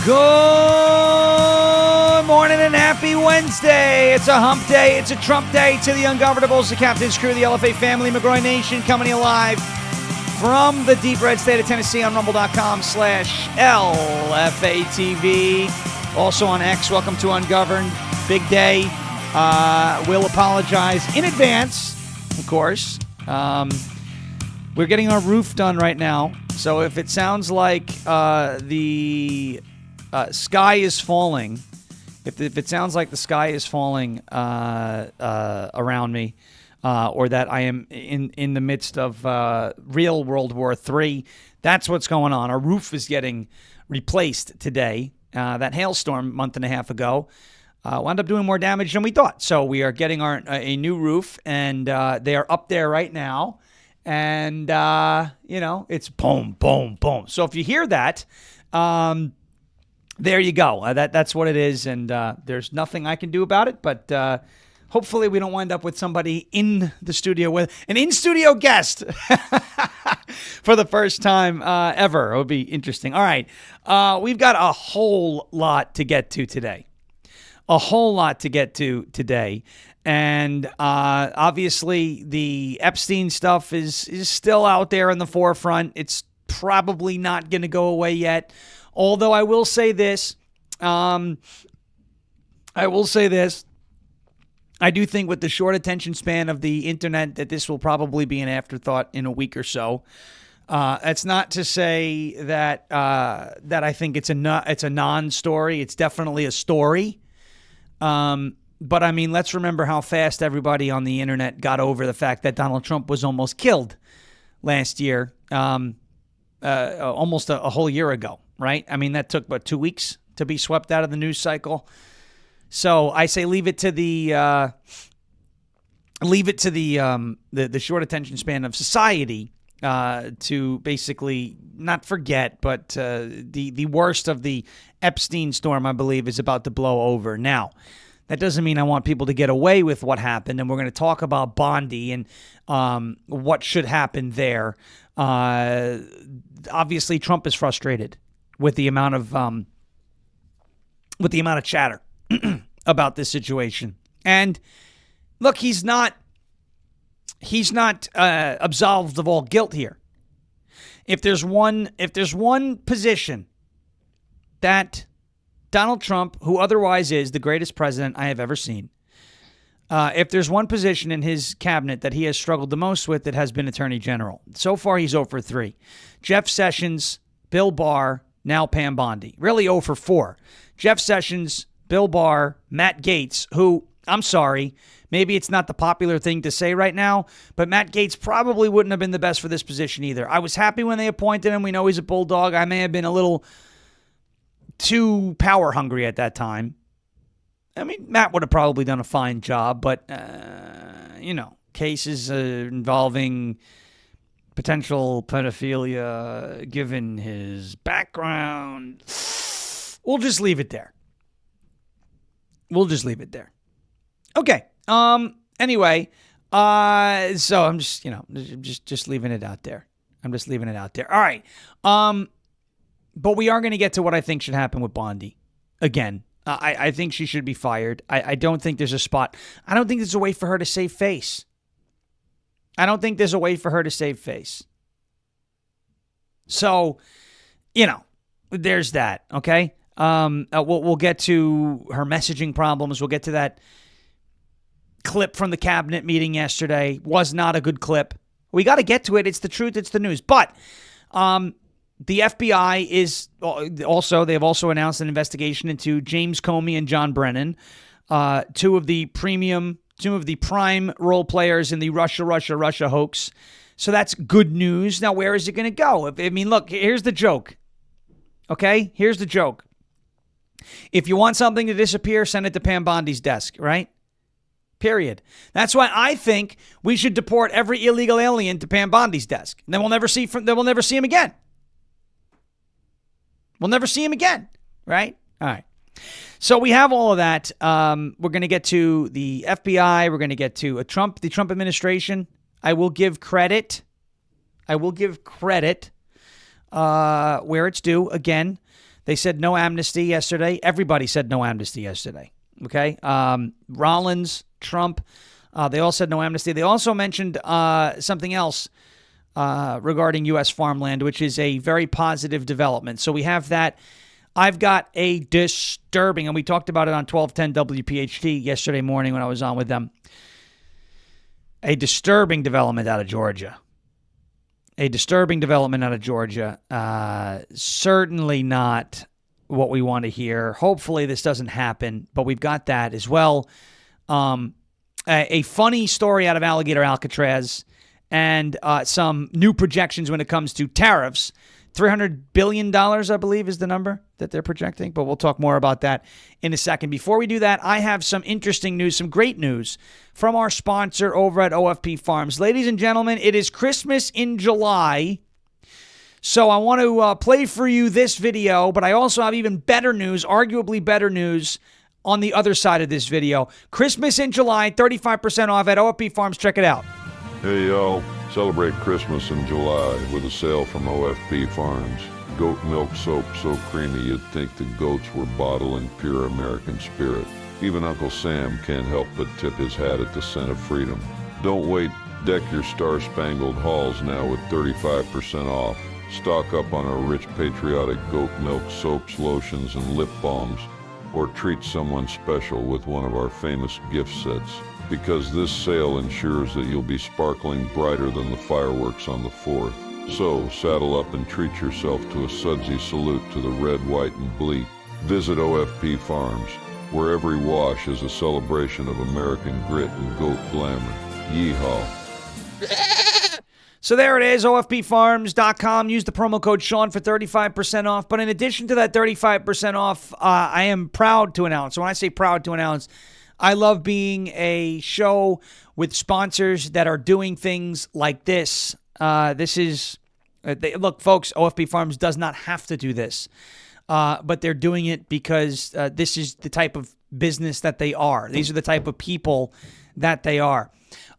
Good morning and happy Wednesday. It's a hump day. It's a Trump day. To the Ungovernables, the captain's crew, the LFA family, McGroy Nation, coming alive from the deep red state of Tennessee on rumble.com/LFA TV. Also on X, welcome to Ungoverned. Big day. We'll apologize in advance, of course. We're getting our roof done right now. So if it sounds like the sky is falling, if it sounds like the sky is falling around me, or that I am in the midst of real World War III, that's what's going on. Our roof is getting replaced today. That hailstorm a month and a half ago wound up doing more damage than we thought. So we are getting a new roof, and they are up there right now. And, it's boom, boom, boom. So if you hear that, there you go. That's what it is. And there's nothing I can do about it. But hopefully we don't wind up with somebody in the studio with an in-studio guest for the first time ever. It would be interesting. All right. We've got a whole lot to get to today. And obviously, the Epstein stuff is still out there in the forefront. It's probably not going to go away yet. Although I will say this. I do think with the short attention span of the internet that this will probably be an afterthought in a week or so. It's not to say that I think it's a non-story. It's definitely a story. But, I mean, let's remember how fast everybody on the internet got over the fact that Donald Trump was almost killed last year, almost a whole year ago, right? I mean, that took, 2 weeks to be swept out of the news cycle. So I say leave it to the short attention span of society to basically not forget, but the worst of the Epstein storm, I believe, is about to blow over. Now, that doesn't mean I want people to get away with what happened, and we're going to talk about Bondi and what should happen there. Obviously, Trump is frustrated with the amount of chatter about this situation. And look, he's not absolved of all guilt here. If there's one position that Donald Trump, who otherwise is the greatest president I have ever seen, if there's one position in his cabinet that he has struggled the most with, it has been Attorney General. So far, he's 0 for 3. Jeff Sessions, Bill Barr, now Pam Bondi. Really 0 for 4. Jeff Sessions, Bill Barr, Matt Gaetz, who, I'm sorry, maybe it's not the popular thing to say right now, but Matt Gaetz probably wouldn't have been the best for this position either. I was happy when they appointed him. We know he's a bulldog. I may have been a little too power hungry at that time. I mean, Matt would have probably done a fine job, but, cases involving potential pedophilia, given his background, we'll just leave it there. Okay. Anyway, so I'm just leaving it out there. All right. But we are going to get to what I think should happen with Bondi. Again, I think she should be fired. I don't think there's a spot. I don't think there's a way for her to save face. So, there's that, okay? We'll get to her messaging problems. We'll get to that clip from the cabinet meeting yesterday. Was not a good clip. We got to get to it. It's the truth. It's the news. But the FBI is also, they have also announced an investigation into James Comey and John Brennan, two of the prime role players in the Russia hoax. So that's good news. Now, where is it going to go? Look, here's the joke. Okay? Here's the joke. If you want something to disappear, send it to Pam Bondi's desk, right? Period. That's why I think we should deport every illegal alien to Pam Bondi's desk. And then we'll never see him again. We'll never see him again, right? All right. So we have all of that. We're going to get to the FBI. We're going to get to the Trump administration. I will give credit where it's due. Again, They said no amnesty yesterday. Everybody said no amnesty yesterday. Okay. Rollins, Trump, they all said no amnesty. They also mentioned something else regarding U.S. farmland, which is a very positive development. So we have that. I've got a disturbing, and we talked about it on 1210 WPHT yesterday morning when I was on with them, a disturbing development out of Georgia. A disturbing development out of Georgia. Certainly not what we want to hear. Hopefully this doesn't happen, but we've got that as well. A funny story out of Alligator Alcatraz and some new projections when it comes to tariffs. $300 billion, I believe, is the number that they're projecting, but we'll talk more about that in a second. Before we do that, I have some interesting news, some great news from our sponsor over at OFP Farms. Ladies and gentlemen, it is Christmas in July, so I want to play for you this video, but I also have even better news, arguably better news, on the other side of this video. Christmas in July, 35% off at OFP Farms. Check it out. Hey, y'all. Celebrate Christmas in July with a sale from OFP Farms. Goat milk soap so creamy you'd think the goats were bottling pure American spirit. Even Uncle Sam can't help but tip his hat at the scent of freedom. Don't wait. Deck your star-spangled halls now with 35% off. Stock up on our rich patriotic goat milk soaps, lotions, and lip balms. Or treat someone special with one of our famous gift sets. Because this sale ensures that you'll be sparkling brighter than the fireworks on the 4th. So, saddle up and treat yourself to a sudsy salute to the red, white, and bleak. Visit OFP Farms, where every wash is a celebration of American grit and goat glamour. Yeehaw. So there it is, OFPfarms.com. Use the promo code Sean for 35% off. But in addition to that 35% off, I am proud to announce, when I say proud to announce, I love being a show with sponsors that are doing things like this. Look, folks, OFP Farms does not have to do this, but they're doing it because this is the type of business that they are. These are the type of people that they are.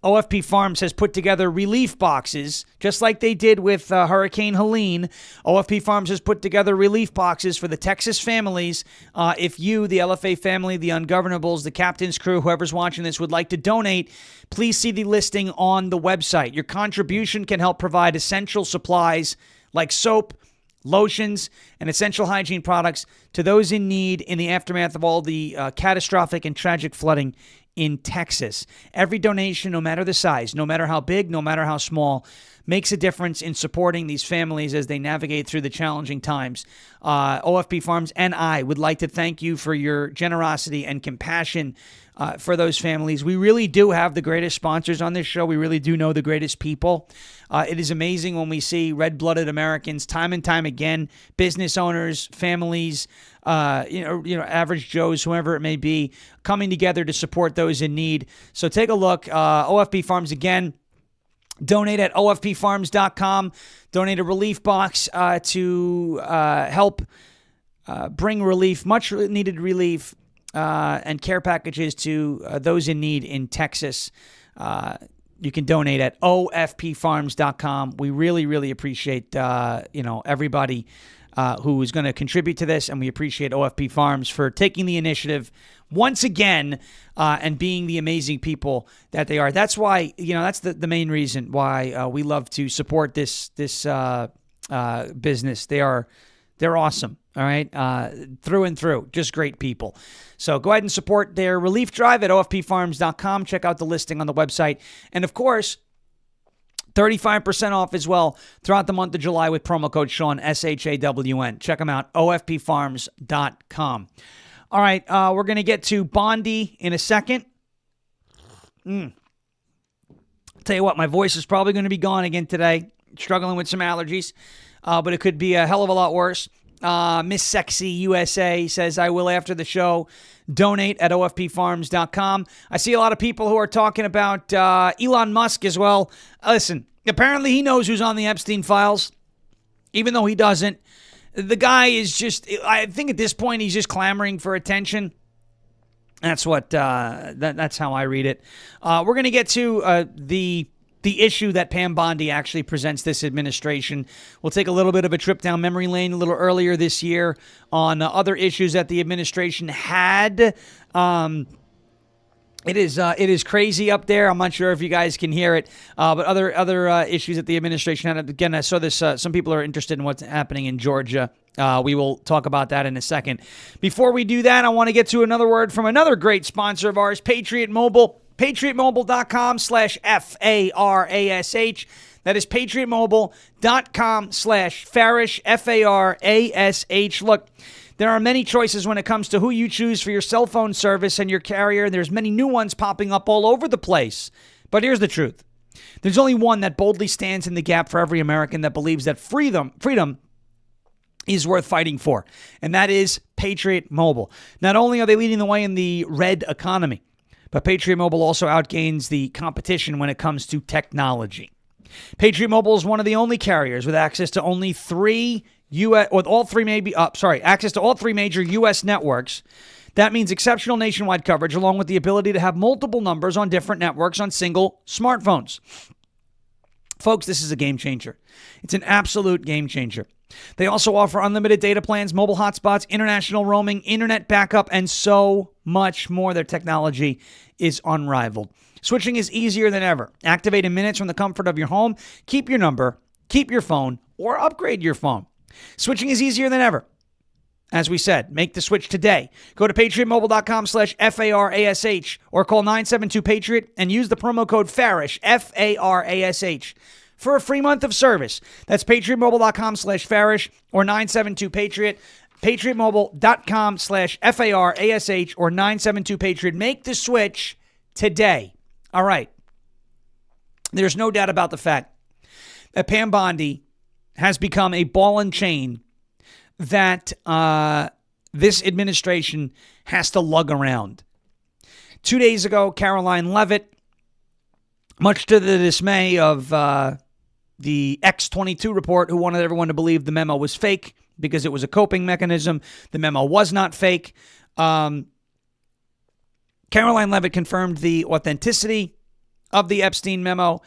OFP Farms has put together relief boxes, just like they did with Hurricane Helene. OFP Farms has put together relief boxes for the Texas families. If you, the LFA family, the Ungovernables, the Captain's Crew, whoever's watching this, would like to donate, please see the listing on the website. Your contribution can help provide essential supplies like soap, lotions, and essential hygiene products to those in need in the aftermath of all the catastrophic and tragic flooding in Texas. Every donation, no matter the size, no matter how big, no matter how small, makes a difference in supporting these families as they navigate through the challenging times. OFP Farms and I would like to thank you for your generosity and compassion for those families. We really do have the greatest sponsors on this show. We really do know the greatest people. It is amazing when we see red-blooded Americans time and time again, business owners, families, average Joes, whoever it may be, coming together to support those in need. So take a look. OFP Farms again. Donate at OFPfarms.com. Donate a relief box to help bring relief, much needed relief, and care packages to those in need in Texas. You can donate at OFPfarms.com. We really, really appreciate everybody who is going to contribute to this, and we appreciate OFP Farms for taking the initiative once again and being the amazing people that they are. That's why, that's the main reason why we love to support this business. They're awesome, all right, through and through, just great people. So go ahead and support their relief drive at OFPfarms.com. Check out the listing on the website. And, of course, 35% off as well throughout the month of July with promo code Sean, SHAWN. Check them out, OFPfarms.com. All right, we're going to get to Bondi in a second. Tell you what, my voice is probably going to be gone again today. Struggling with some allergies, but it could be a hell of a lot worse. Miss Sexy USA says, I will after the show. Donate at OFPfarms.com. I see a lot of people who are talking about Elon Musk as well. Listen, apparently he knows who's on the Epstein files, even though he doesn't. The guy is just, I think at this point, he's just clamoring for attention. That's what, that's how I read it. We're going to get to the the issue that Pam Bondi actually presents this administration. We'll take a little bit of a trip down memory lane a little earlier this year on other issues that the administration had. It is crazy up there. I'm not sure if you guys can hear it, but other issues that the administration had. Again, I saw this. Some people are interested in what's happening in Georgia. We will talk about that in a second. Before we do that, I want to get to another word from another great sponsor of ours, Patriot Mobile. PatriotMobile.com/FARASH. That is PatriotMobile.com/Farish, FARASH. Look, there are many choices when it comes to who you choose for your cell phone service and your carrier. There's many new ones popping up all over the place. But here's the truth. There's only one that boldly stands in the gap for every American that believes that freedom is worth fighting for, and that is Patriot Mobile. Not only are they leading the way in the red economy, but Patriot Mobile also outgains the competition when it comes to technology. Patriot Mobile is one of the only carriers with access to only access to all three major U.S. networks. That means exceptional nationwide coverage, along with the ability to have multiple numbers on different networks on single smartphones. Folks, this is a game changer. It's an absolute game changer. They also offer unlimited data plans, mobile hotspots, international roaming, internet backup, and so much more. Their technology is unrivaled. Switching is easier than ever. Activate in minutes from the comfort of your home. Keep your number, keep your phone, or upgrade your phone. Switching is easier than ever. As we said, make the switch today. Go to PatriotMobile.com/FARASH or call 972-PATRIOT and use the promo code FARASH, FARASH, for a free month of service. That's PatriotMobile.com/Farish or 972-PATRIOT. PatriotMobile.com/FARASH or 972-PATRIOT. Make the switch today. All right. There's no doubt about the fact that Pam Bondi has become a ball and chain that this administration has to lug around. 2 days ago, Caroline Leavitt, much to the dismay of the X-22 report, who wanted everyone to believe the memo was fake because it was a coping mechanism. The memo was not fake. Caroline Leavitt confirmed the authenticity of the Epstein memo.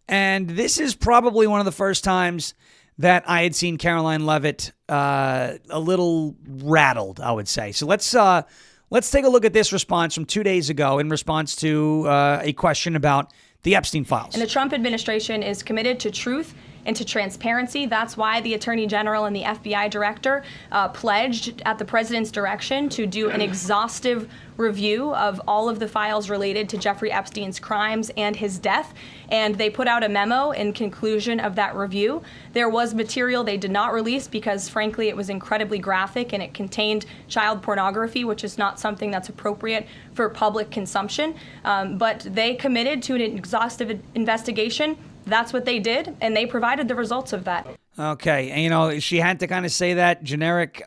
And this is probably one of the first times that I had seen Caroline Leavitt a little rattled, I would say. So let's take a look at this response from 2 days ago in response to a question about the Epstein files. And the Trump administration is committed to truth and to transparency. That's why the Attorney General and the FBI Director pledged at the President's direction to do an exhaustive review of all of the files related to Jeffrey Epstein's crimes and his death. And they put out a memo in conclusion of that review. There was material they did not release because, frankly, it was incredibly graphic and it contained child pornography, which is not something that's appropriate for public consumption. But they committed to an exhaustive investigation. That's what they did, and they provided the results of that. Okay, and she had to kind of say that generic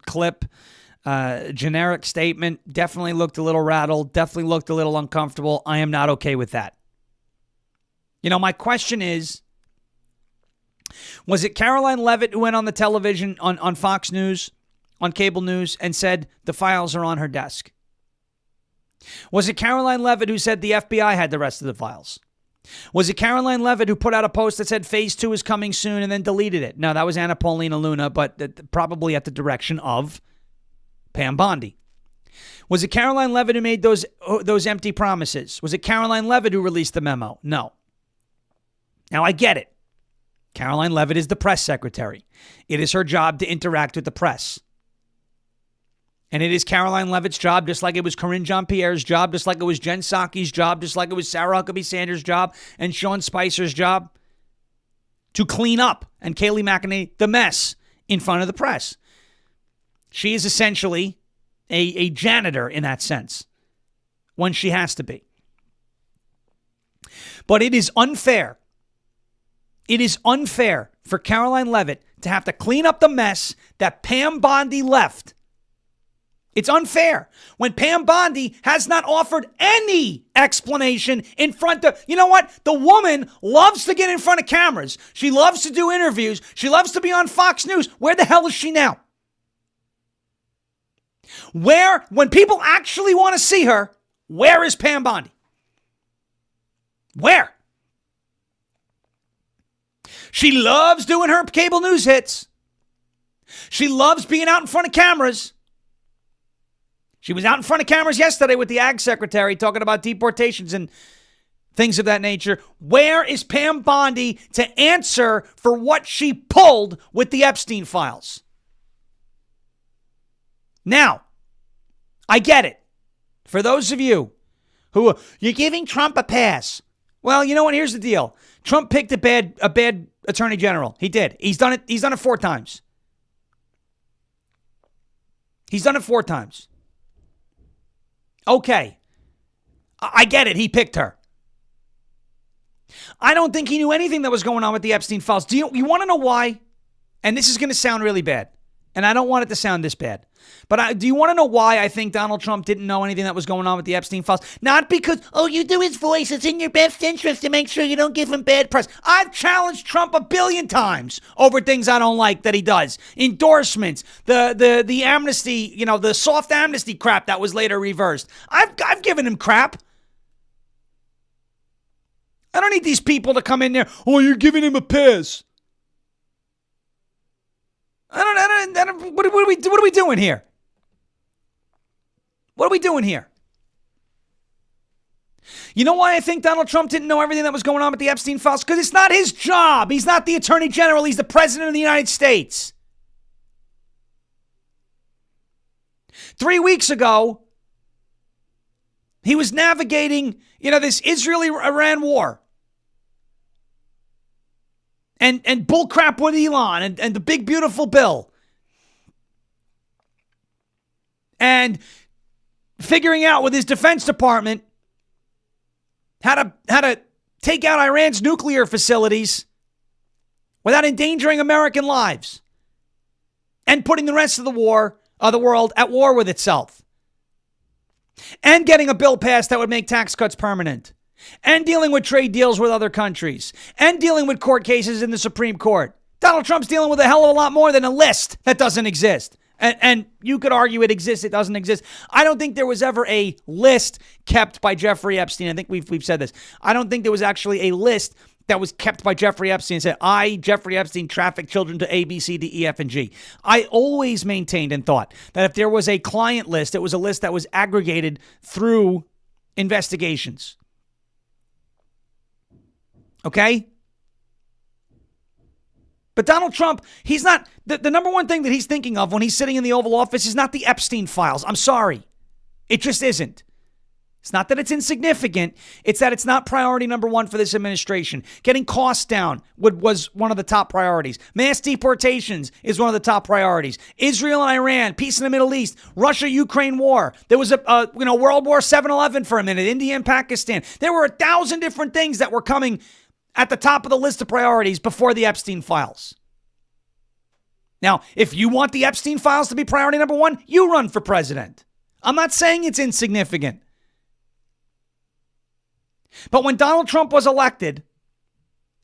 clip, generic statement. Definitely looked a little rattled, definitely looked a little uncomfortable. I am not okay with that. My question is, was it Caroline Leavitt who went on the television, on Fox News, on cable news, and said the files are on her desk? Was it Caroline Leavitt who said the FBI had the rest of the files? Was it Caroline Leavitt who put out a post that said Phase 2 is coming soon and then deleted it? No, that was Anna Paulina Luna, but probably at the direction of Pam Bondi. Was it Caroline Leavitt who made those empty promises? Was it Caroline Leavitt who released the memo? No. Now, I get it. Caroline Leavitt is the press secretary. It is her job to interact with the press. And it is Caroline Leavitt's job, just like it was Corinne Jean-Pierre's job, just like it was Jen Psaki's job, just like it was Sarah Huckabee Sanders' job and Sean Spicer's job, to clean up and Kayleigh McEnany the mess in front of the press. She is essentially a janitor in that sense when she has to be. But it is unfair. It is unfair for Caroline Leavitt to have to clean up the mess that Pam Bondi left. It's unfair when Pam Bondi has not offered any explanation in front of... You know what? The woman loves to get in front of cameras. She loves to do interviews. She loves to be on Fox News. Where the hell is she now? When people actually want to see her, where is Pam Bondi? Where? She loves doing her cable news hits. She loves being out in front of cameras. She was out in front of cameras yesterday with the Ag Secretary talking about deportations and things of that nature. Where is Pam Bondi to answer for what she pulled with the Epstein files? Now, I get it. For those of you who you're giving Trump a pass. Well, you know what? Here's the deal. Trump picked a bad attorney general. He did. He's done it 4 times. He's done it 4 times. Okay. I get it. He picked her. I don't think he knew anything that was going on with the Epstein files. Do you want to know why? And this is going to sound really bad. And I don't want it to sound this bad. But do you want to know why I think Donald Trump didn't know anything that was going on with the Epstein files? Not because, you do his voice. It's in your best interest to make sure you don't give him bad press. I've challenged Trump a billion times over things I don't like that he does. Endorsements, the amnesty, the soft amnesty crap that was later reversed. I've given him crap. I don't need these people to come in there. You're giving him a pass. What are we doing here? What are we doing here? You know why I think Donald Trump didn't know everything that was going on with the Epstein files? Because it's not his job. He's not the attorney general. He's the president of the United States. 3 weeks ago, he was navigating, this Israeli-Iran war. And bullcrap with Elon and the big, beautiful bill. And figuring out with his Defense Department how to take out Iran's nuclear facilities without endangering American lives. And putting the rest of the world at war with itself. And getting a bill passed that would make tax cuts permanent. And dealing with trade deals with other countries. And dealing with court cases in the Supreme Court. Donald Trump's dealing with a hell of a lot more than a list that doesn't exist. And you could argue it exists, it doesn't exist. I don't think there was ever a list kept by Jeffrey Epstein. I think we've said this. I don't think there was actually a list that was kept by Jeffrey Epstein and said, I, Jeffrey Epstein, trafficked children to A, B, C, D, E, F, and G. I always maintained and thought that if there was a client list, it was a list that was aggregated through investigations. Okay? But Donald Trump, he's not, the number one thing that he's thinking of when he's sitting in the Oval Office is not the Epstein files. I'm sorry. It just isn't. It's not that it's insignificant. It's that it's not priority number one for this administration. Getting costs down was one of the top priorities. Mass deportations is one of the top priorities. Israel and Iran, peace in the Middle East, Russia-Ukraine war. There was a World War 7-11 for a minute, India and Pakistan. There were 1,000 different things that were coming at the top of the list of priorities before the Epstein files. Now, if you want the Epstein files to be priority number one, you run for president. I'm not saying it's insignificant. But when Donald Trump was elected,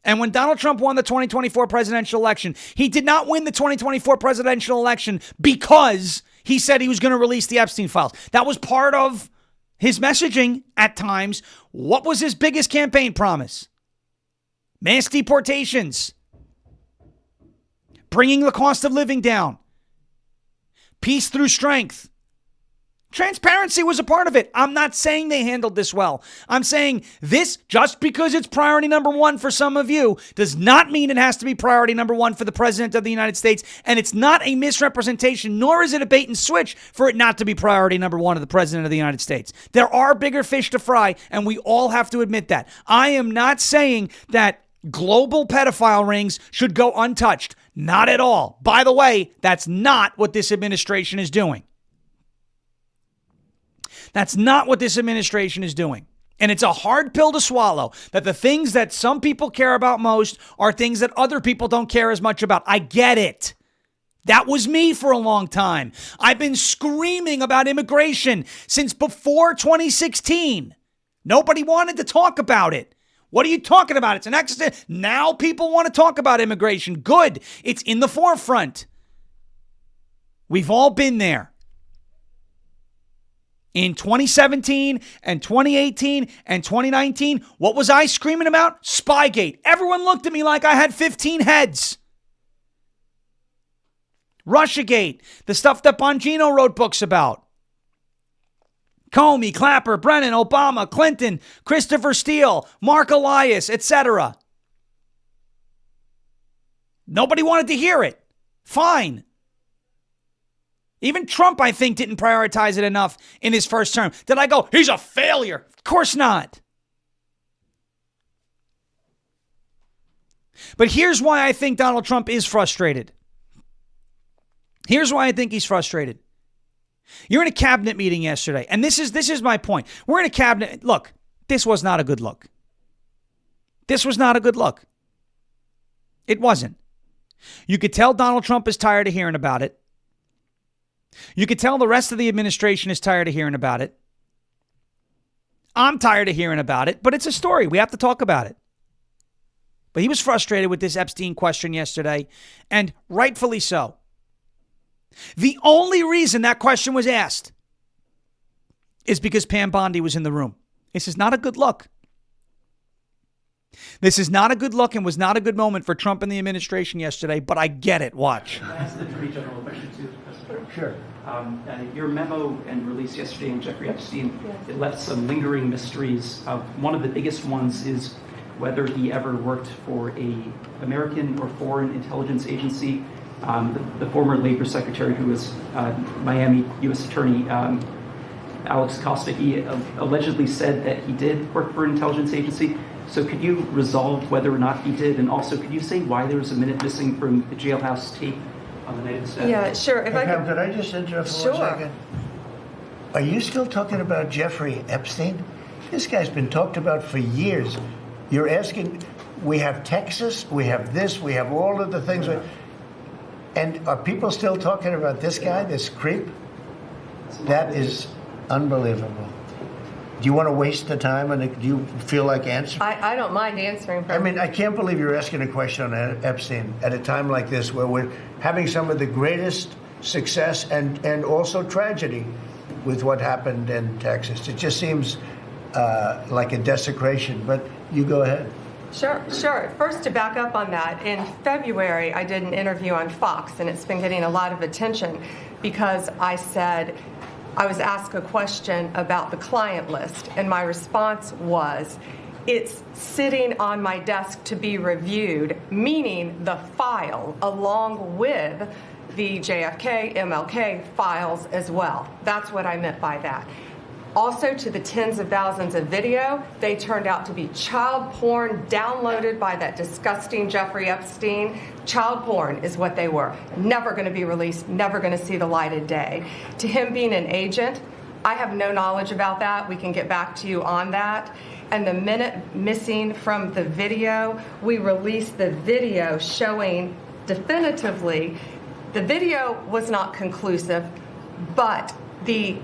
and when Donald Trump won the 2024 presidential election, he did not win the 2024 presidential election because he said he was going to release the Epstein files. That was part of his messaging at times. What was his biggest campaign promise? Mass deportations. Bringing the cost of living down. Peace through strength. Transparency was a part of it. I'm not saying they handled this well. I'm saying this, just because it's priority number one for some of you, does not mean it has to be priority number one for the president of the United States. And it's not a misrepresentation, nor is it a bait and switch for it not to be priority number one of the president of the United States. There are bigger fish to fry, and we all have to admit that. I am not saying that global pedophile rings should go untouched. Not at all. By the way, that's not what this administration is doing. That's not what this administration is doing. And it's a hard pill to swallow that the things that some people care about most are things that other people don't care as much about. I get it. That was me for a long time. I've been screaming about immigration since before 2016. Nobody wanted to talk about it. What are you talking about? It's an accident. Now people want to talk about immigration. Good. It's in the forefront. We've all been there. In 2017 and 2018 and 2019, what was I screaming about? Spygate. Everyone looked at me like I had 15 heads. RussiaGate, the stuff that Bongino wrote books about. Comey, Clapper, Brennan, Obama, Clinton, Christopher Steele, Mark Elias, etc. Nobody wanted to hear it. Fine. Even Trump, I think, didn't prioritize it enough in his first term. Did I go, he's a failure? Of course not. But here's why I think Donald Trump is frustrated. Here's why I think he's frustrated. You're in a cabinet meeting yesterday, and this is my point. We're in a cabinet. Look, this was not a good look. This was not a good look. It wasn't. You could tell Donald Trump is tired of hearing about it. You could tell the rest of the administration is tired of hearing about it. I'm tired of hearing about it, but it's a story. We have to talk about it. But he was frustrated with this Epstein question yesterday, and rightfully so. The only reason that question was asked is because Pam Bondi was in the room. This is not a good look. This is not a good look and was not a good moment for Trump and the administration yesterday, but I get it. Watch. Can I ask the Attorney General a question too? Sure. Your memo and release yesterday on Jeffrey Epstein, it left some lingering mysteries. One of the biggest ones is whether he ever worked for a American or foreign intelligence agency. The former Labor Secretary, who was Miami U.S. Attorney Alex Costa, he allegedly said that he did work for an intelligence agency. So could you resolve whether or not he did? And also, could you say why there was a minute missing from the jailhouse tape on the night of the stabbing? Yeah, sure. Hey, Pam, could I just interrupt for 1 second? Are you still talking about Jeffrey Epstein? This guy's been talked about for years. You're asking, we have Texas, we have this, we have all of the things. And are people still talking about this guy, this creep? That is unbelievable. Do you want to waste the time, and do you feel like answering? I don't mind answering. I mean, I can't believe you're asking a question on Epstein at a time like this, where we're having some of the greatest success and also tragedy with what happened in Texas. It just seems like a desecration, but you go ahead. Sure. First, to back up on that, in February, I did an interview on Fox, and it's been getting a lot of attention because I said, I was asked a question about the client list, and my response was, it's sitting on my desk to be reviewed, meaning the file along with the JFK, MLK files as well. That's what I meant by that. Also, to the tens of thousands of video, they turned out to be child porn downloaded by that disgusting Jeffrey Epstein. Child porn is what they were. Never going to be released, never going to see the light of day. To him being an agent, I have no knowledge about that. We can get back to you on that. And the minute missing from the video, we released the video showing definitively the video was not conclusive, but the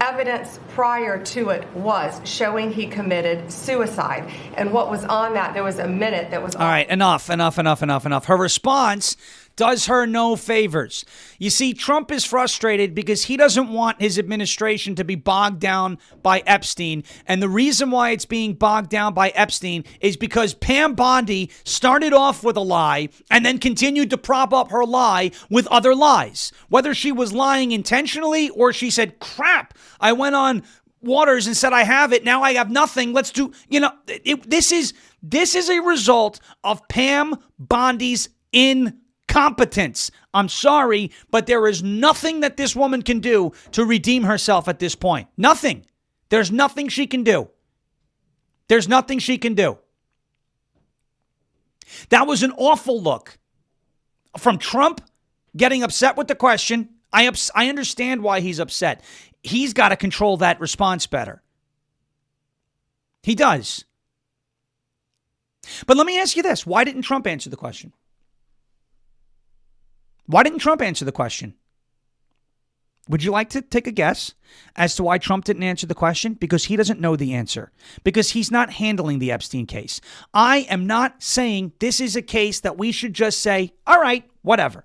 evidence prior to it was showing he committed suicide. And what was on that, there was a minute that was All right, enough. Her response does her no favors. You see, Trump is frustrated because he doesn't want his administration to be bogged down by Epstein. And the reason why it's being bogged down by Epstein is because Pam Bondi started off with a lie and then continued to prop up her lie with other lies. Whether she was lying intentionally or she said, crap, I went on Waters and said I have it, now I have nothing, let's do, this is a result of Pam Bondi's incompetence. I'm sorry, but there is nothing that this woman can do to redeem herself at this point. Nothing. There's nothing she can do. There's nothing she can do. That was an awful look from Trump getting upset with the question. I understand why he's upset. He's got to control that response better. He does. But let me ask you this. Why didn't Trump answer the question? Why didn't Trump answer the question? Would you like to take a guess as to why Trump didn't answer the question? Because he doesn't know the answer. Because he's not handling the Epstein case. I am not saying this is a case that we should just say, all right, whatever.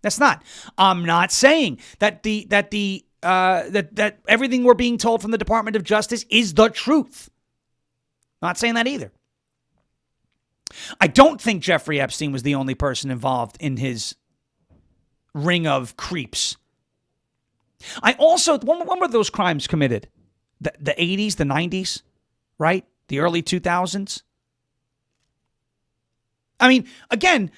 That's not. I'm not saying that the that everything we're being told from the Department of Justice is the truth. Not saying that either. I don't think Jeffrey Epstein was the only person involved in his ring of creeps. I also, when were those crimes committed? The 80s, the 90s, right? The early 2000s? I mean, again,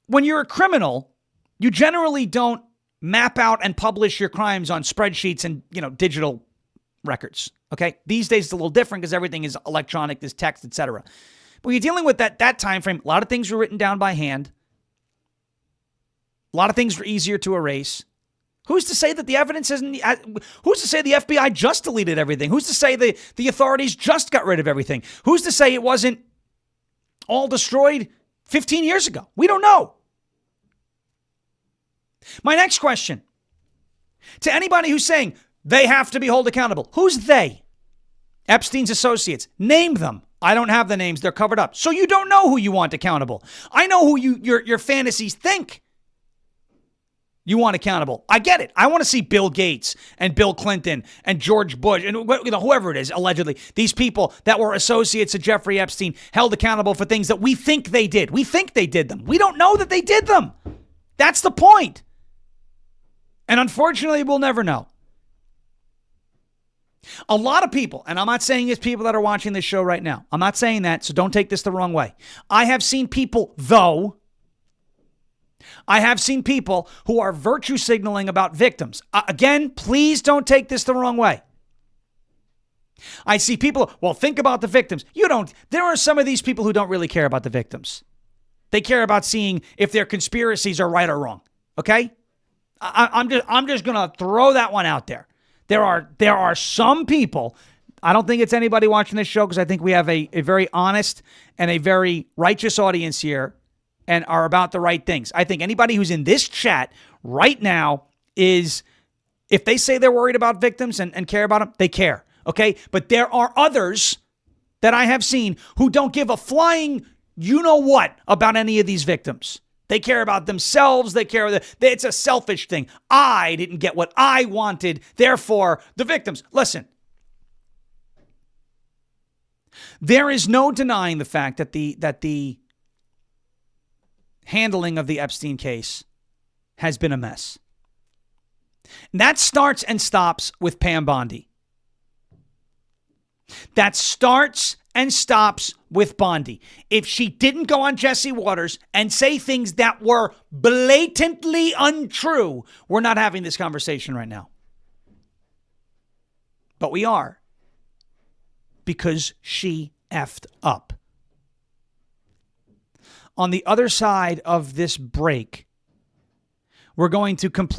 when you're a criminal, you generally don't map out and publish your crimes on spreadsheets and, digital records. Okay? These days it's a little different because everything is electronic, there's text, etc. But you're dealing with that time frame. A lot of things were written down by hand. A lot of things were easier to erase. Who's to say that the evidence isn't... Who's to say the FBI just deleted everything? Who's to say the authorities just got rid of everything? Who's to say it wasn't all destroyed 15 years ago? We don't know. My next question. To anybody who's saying they have to be held accountable. Who's they? Epstein's associates. Name them. I don't have the names. They're covered up. So you don't know who you want accountable. I know who your fantasies think you want accountable. I get it. I want to see Bill Gates and Bill Clinton and George Bush and whoever it is, allegedly. These people that were associates of Jeffrey Epstein held accountable for things that we think they did. We think they did them. We don't know that they did them. That's the point. And unfortunately, we'll never know. A lot of people, and I'm not saying it's people that are watching this show right now. I'm not saying that, so don't take this the wrong way. I have seen people, though, who are virtue signaling about victims. Again, please don't take this the wrong way. I see people, well, think about the victims. There are some of these people who don't really care about the victims. They care about seeing if their conspiracies are right or wrong. Okay? I'm just going to throw that one out there. There are some people, I don't think it's anybody watching this show because I think we have a very honest and a very righteous audience here and are about the right things. I think anybody who's in this chat right now is, if they say they're worried about victims and care about them, they care, okay? But there are others that I have seen who don't give a flying you-know-what about any of these victims. They care about themselves. It's a selfish thing. I didn't get what I wanted. Therefore, the victims. Listen, there is no denying the fact that the handling of the Epstein case has been a mess. And that starts and stops with Pam Bondi. That starts and stops with Bondi. If she didn't go on Jesse Waters and say things that were blatantly untrue, we're not having this conversation right now. But we are. Because she effed up. On the other side of this break, we're going to drop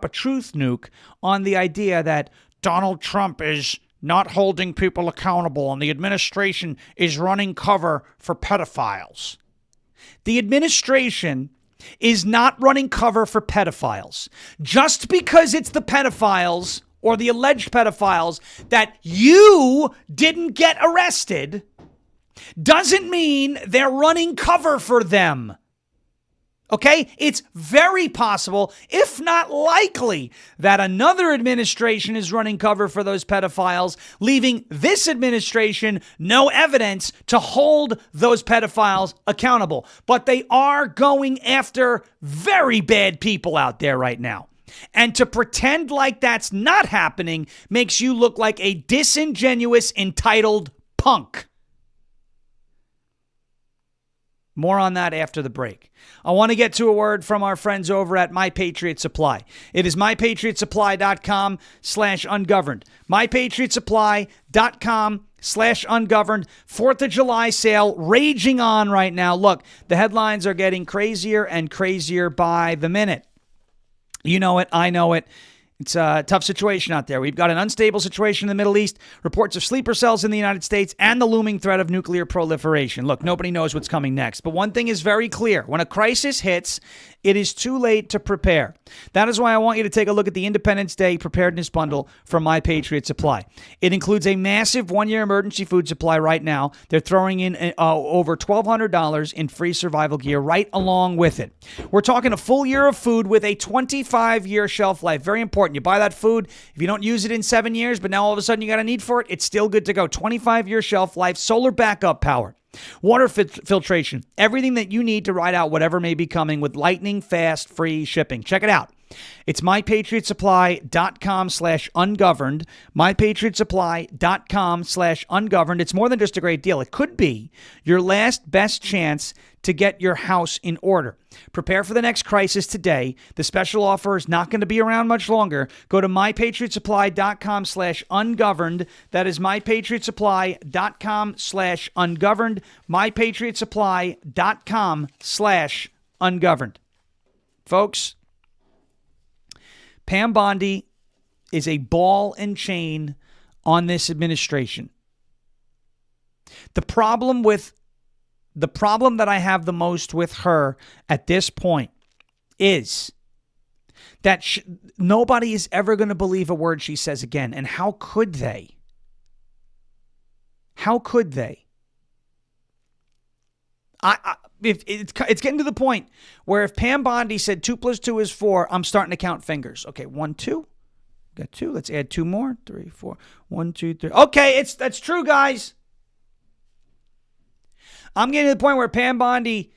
a truth nuke on the idea that Donald Trump is not holding people accountable and the administration is running cover for pedophiles. The administration is not running cover for pedophiles. Just because it's the pedophiles or the alleged pedophiles that you didn't get arrested doesn't mean they're running cover for them. Okay? It's very possible, if not likely, that another administration is running cover for those pedophiles, leaving this administration no evidence to hold those pedophiles accountable. But they are going after very bad people out there right now. And to pretend like that's not happening makes you look like a disingenuous, entitled punk. More on that after the break. I want to get to a word from our friends over at My Patriot Supply. It is mypatriotsupply.com/ungoverned. mypatriotsupply.com/ungoverned. 4th of July sale raging on right now. Look, the headlines are getting crazier and crazier by the minute. You know it. I know it. It's a tough situation out there. We've got an unstable situation in the Middle East, reports of sleeper cells in the United States, and the looming threat of nuclear proliferation. Look, nobody knows what's coming next. But one thing is very clear. When a crisis hits, it is too late to prepare. That is why I want you to take a look at the Independence Day preparedness bundle from My Patriot Supply. It includes a massive one-year emergency food supply right now. They're throwing in over $1,200 in free survival gear right along with it. We're talking a full year of food with a 25-year shelf life. Very important. You buy that food, if you don't use it in 7 years, but now all of a sudden you got a need for it, it's still good to go. 25-year shelf life, solar backup power, water filtration, everything that you need to ride out whatever may be coming with lightning fast free shipping. Check it out. It's mypatriotsupply.com/ungoverned, mypatriotsupply.com/ungoverned. It's more than just a great deal. It could be your last best chance to get your house in order. Prepare for the next crisis today. The special offer is not going to be around much longer. Go to mypatriotsupply.com/ungoverned. That is mypatriotsupply.com/ungoverned, mypatriotsupply.com/ungoverned. Folks, Pam Bondi is a ball and chain on this administration. The problem that I have the most with her at this point is that nobody is ever going to believe a word she says again. And how could they? How could they? If it's getting to the point where if Pam Bondi said 2 + 2 is 4, I'm starting to count fingers. Okay, 1, 2. Got 2. Let's add 2 more. 3, 4. 1, 2, 3. Okay, that's true, guys. I'm getting to the point where Pam Bondi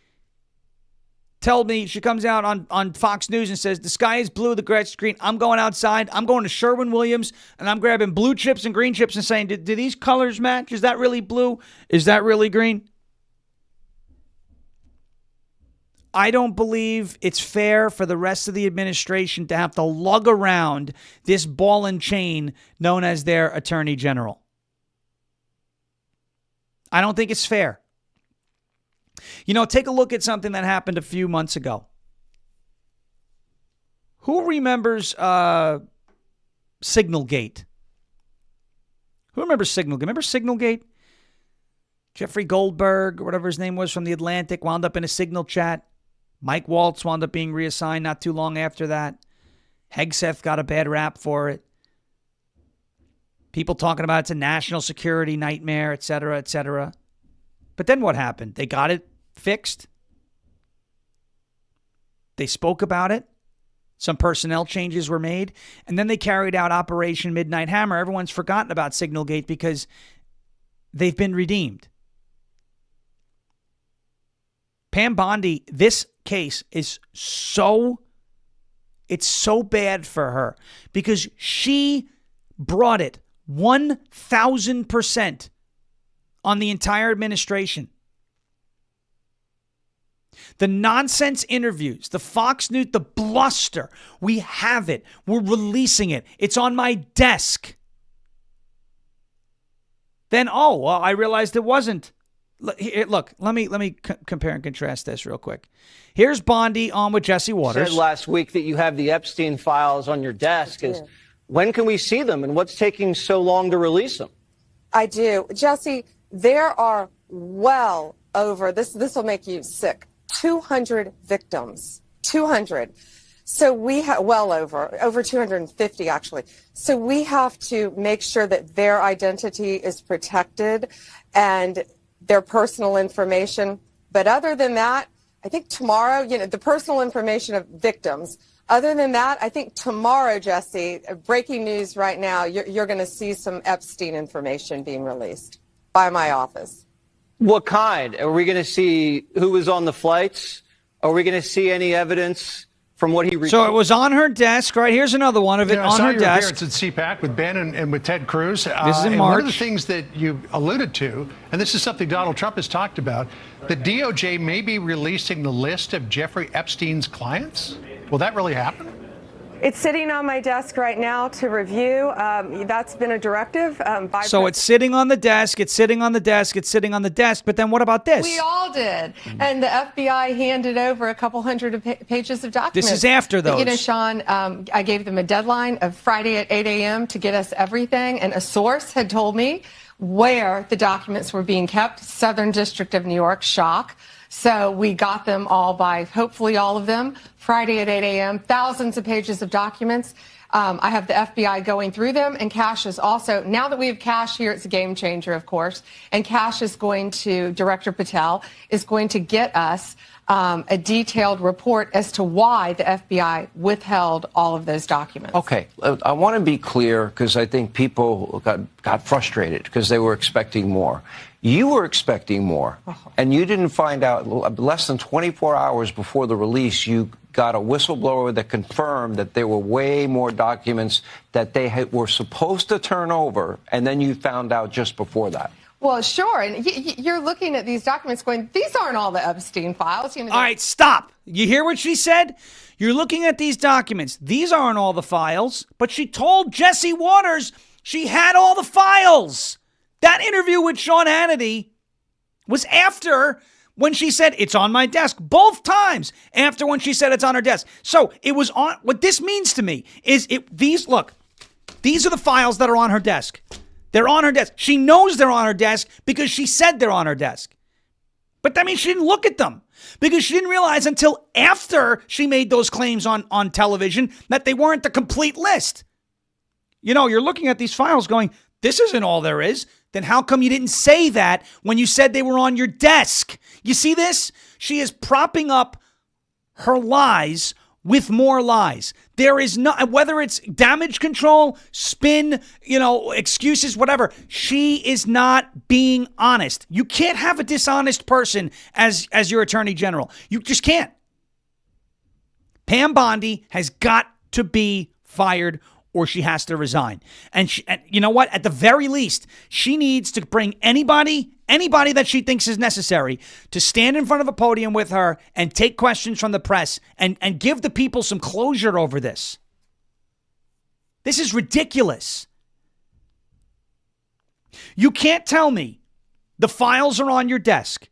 told me, she comes out on Fox News and says, the sky is blue, the grass is green. I'm going outside. I'm going to Sherwin-Williams, and I'm grabbing blue chips and green chips and saying, do these colors match? Is that really blue? Is that really green? I don't believe it's fair for the rest of the administration to have to lug around this ball and chain known as their attorney general. I don't think it's fair. You know, take a look at something that happened a few months ago. Who remembers Signalgate? Who remembers Signalgate? Remember Signalgate? Jeffrey Goldberg, or whatever his name was, from The Atlantic, wound up in a Signal chat. Mike Waltz wound up being reassigned not too long after that. Hegseth got a bad rap for it. People talking about it's a national security nightmare, et cetera, et cetera. But then what happened? They got it fixed. They spoke about it. Some personnel changes were made. And then they carried out Operation Midnight Hammer. Everyone's forgotten about Signalgate because they've been redeemed. Pam Bondi, this case is so bad for her because she brought it 1,000% on the entire administration. The nonsense interviews, the Fox News, the bluster, we have it. We're releasing it. It's on my desk. Then, I realized it wasn't. Look, let me compare and contrast this real quick. Here's Bondi on with Jesse Waters. You said last week that you have the Epstein files on your desk. When can we see them, and what's taking so long to release them? I do. Jesse, there are well over, this will make you sick, 200 victims. 200. So we have, over 250 actually. So we have to make sure that their identity is protected and their personal information. But other than that, I think tomorrow, the personal information of victims. Other than that, I think tomorrow, Jesse, breaking news right now, you're going to see some Epstein information being released by my office. What kind? Are we going to see who was on the flights? Are we going to see any evidence from what he... So it was on her desk, right? Here's another one of it on her desk. I saw your appearance at CPAC with Ben and with Ted Cruz. This is in March. One of the things that you alluded to, and this is something Donald Trump has talked about, the DOJ may be releasing the list of Jeffrey Epstein's clients. Will that really happen? It's sitting on my desk right now to review. That's been a directive by. So it's sitting on the desk. It's sitting on the desk. It's sitting on the desk. But then what about this? We all did. And the FBI handed over a couple hundred pages of documents. This is after those. You know, Sean, I gave them a deadline of Friday at 8 a.m. to get us everything. And a source had told me where the documents were being kept. Southern District of New York, shock. So we got them all by, hopefully all of them, Friday at 8 a.m., thousands of pages of documents. I have the FBI going through them, and Cash is also, now that we have Cash here, it's a game changer, of course, and Cash is going to, Director Patel, is going to get us a detailed report as to why the FBI withheld all of those documents. Okay, I want to be clear because I think people got frustrated because they were expecting more. You were expecting more, and you didn't find out less than 24 hours before the release. You got a whistleblower that confirmed that there were way more documents that they were supposed to turn over, and then you found out just before that. Well, sure, and you're looking at these documents going, these aren't all the Epstein files. You know, all right, stop. You hear what she said? You're looking at these documents. These aren't all the files, but she told Jesse Waters she had all the files. That interview with Sean Hannity was after when she said it's on my desk. Both times after when she said it's on her desk. So it was on. What this means to me is these are the files that are on her desk. They're on her desk. She knows they're on her desk because she said they're on her desk. But that means she didn't look at them because she didn't realize until after she made those claims on television that they weren't the complete list. You know, you're looking at these files going, this isn't all there is. Then how come you didn't say that when you said they were on your desk? You see this? She is propping up her lies with more lies. There is no, whether it's damage control, spin, excuses, whatever. She is not being honest. You can't have a dishonest person as your attorney general. You just can't. Pam Bondi has got to be fired or she has to resign. And you know what? At the very least, she needs to bring anybody that she thinks is necessary to stand in front of a podium with her and take questions from the press and give the people some closure over this. This is ridiculous. You can't tell me the files are on your desk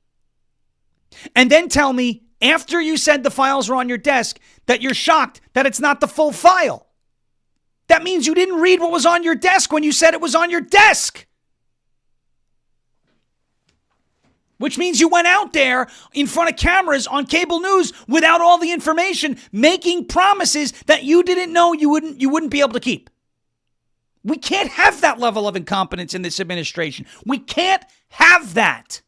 and then tell me after you said the files are on your desk that you're shocked that it's not the full file. That means you didn't read what was on your desk when you said it was on your desk. Which means you went out there in front of cameras on cable news without all the information, making promises that you didn't know you wouldn't be able to keep. We can't have that level of incompetence in this administration. We can't have that.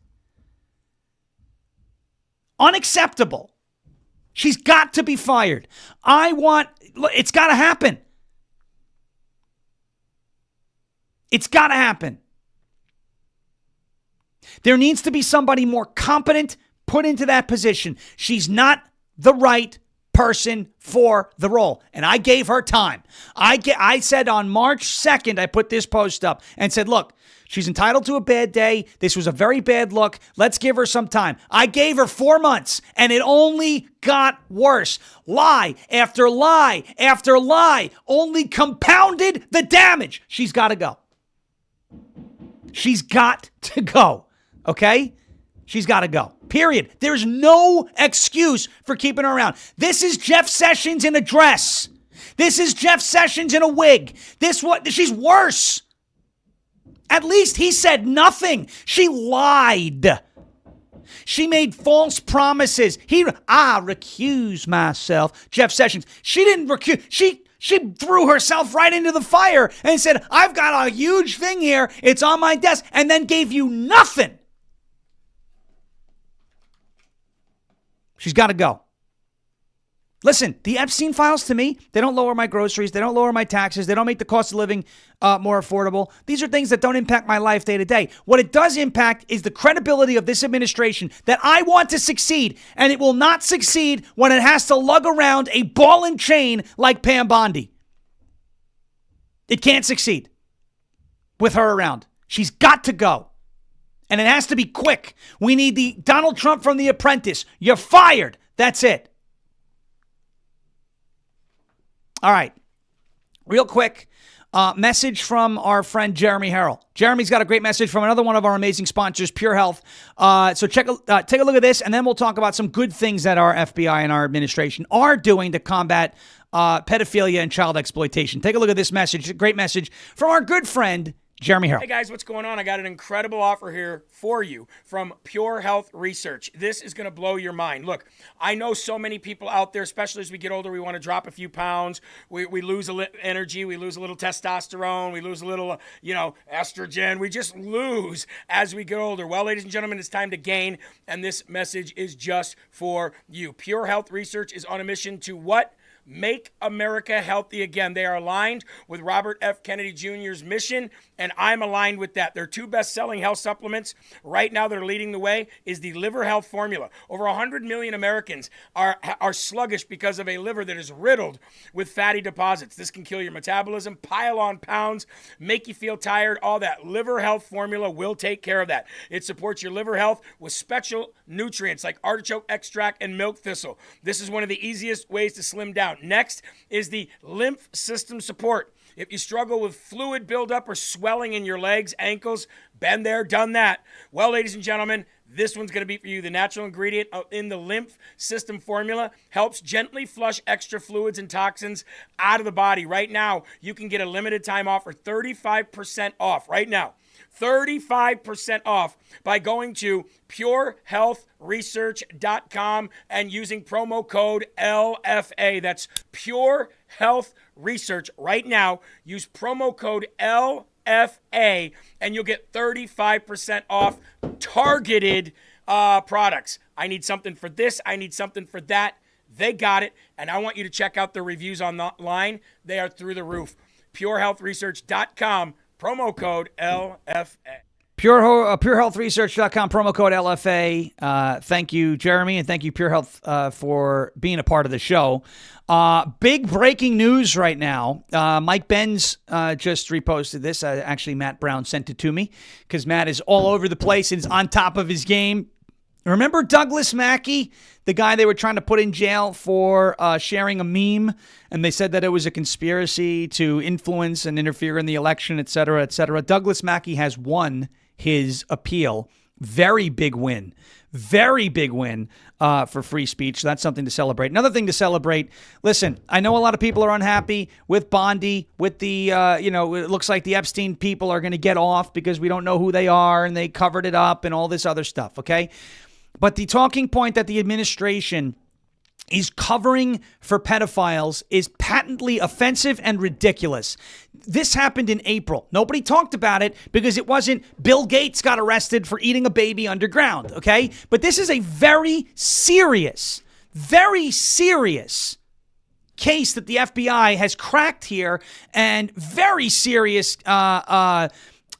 Unacceptable. She's got to be fired. It's got to happen. It's got to happen. There needs to be somebody more competent put into that position. She's not the right person for the role. And I gave her time. I said on March 2nd, I put this post up and said, look, she's entitled to a bad day. This was a very bad look. Let's give her some time. I gave her 4 months and it only got worse. Lie after lie after lie only compounded the damage. She's got to go. She's got to go, okay? She's got to go, period. There's no excuse for keeping her around. This is Jeff Sessions in a dress. This is Jeff Sessions in a wig. She's worse. At least he said nothing. She lied. She made false promises. I recuse myself. Jeff Sessions. She didn't recuse. She threw herself right into the fire and said, I've got a huge thing here. It's on my desk. And then gave you nothing. She's got to go. Listen, the Epstein files to me, they don't lower my groceries. They don't lower my taxes. They don't make the cost of living more affordable. These are things that don't impact my life day to day. What it does impact is the credibility of this administration that I want to succeed. And it will not succeed when it has to lug around a ball and chain like Pam Bondi. It can't succeed with her around. She's got to go. And it has to be quick. We need the Donald Trump from The Apprentice. You're fired. That's it. All right. Real quick, message from our friend Jeremy Harrell. Jeremy's got a great message from another one of our amazing sponsors, Pure Health. So take a look at this, and then we'll talk about some good things that our FBI and our administration are doing to combat pedophilia and child exploitation. Take a look at this message. A great message from our good friend, Jeremy Harrell. Hey guys, what's going on? I got an incredible offer here for you from Pure Health Research. This is going to blow your mind. Look, I know so many people out there, especially as we get older, we want to drop a few pounds. We lose a little energy. We lose a little testosterone. We lose a little, estrogen. We just lose as we get older. Well, ladies and gentlemen, it's time to gain, and this message is just for you. Pure Health Research is on a mission to what? Make America healthy again. They are aligned with Robert F. Kennedy Jr.'s mission, and I'm aligned with that. Their two best-selling health supplements right now that are leading the way is the Liver Health Formula. Over 100 million Americans are sluggish because of a liver that is riddled with fatty deposits. This can kill your metabolism, pile on pounds, make you feel tired, all that. Liver Health Formula will take care of that. It supports your liver health with special nutrients like artichoke extract and milk thistle. This is one of the easiest ways to slim down. Next is the lymph system support. If you struggle with fluid buildup or swelling in your legs, ankles, been there, done that. Well, ladies and gentlemen, this one's going to be for you. The natural ingredient in the lymph system formula helps gently flush extra fluids and toxins out of the body. Right now, you can get a limited time offer, 35% off right now. 35% off by going to purehealthresearch.com and using promo code LFA. That's Pure Health Research right now. Use promo code LFA and you'll get 35% off targeted products. I need something for this. I need something for that. They got it. And I want you to check out their reviews online. They are through the roof. purehealthresearch.com. Promo code LFA. PureHealthResearch.com, promo code LFA. Thank you, Jeremy, and thank you, Pure Health, for being a part of the show. Big breaking news right now. Mike Benz just reposted this. Actually, Matt Brown sent it to me because Matt is all over the place and is on top of his game. Remember Douglas Mackey, the guy they were trying to put in jail for sharing a meme, and they said that it was a conspiracy to influence and interfere in the election, et cetera, et cetera. Douglas Mackey has won his appeal. Very big win. Very big win for free speech. So that's something to celebrate. Another thing to celebrate, listen, I know a lot of people are unhappy with Bondi, with the, it looks like the Epstein people are going to get off because we don't know who they are and they covered it up and all this other stuff, okay? But the talking point that the administration is covering for pedophiles is patently offensive and ridiculous. This happened in April. Nobody talked about it because it wasn't Bill Gates got arrested for eating a baby underground, okay? But this is a very serious case that the FBI has cracked here, and very serious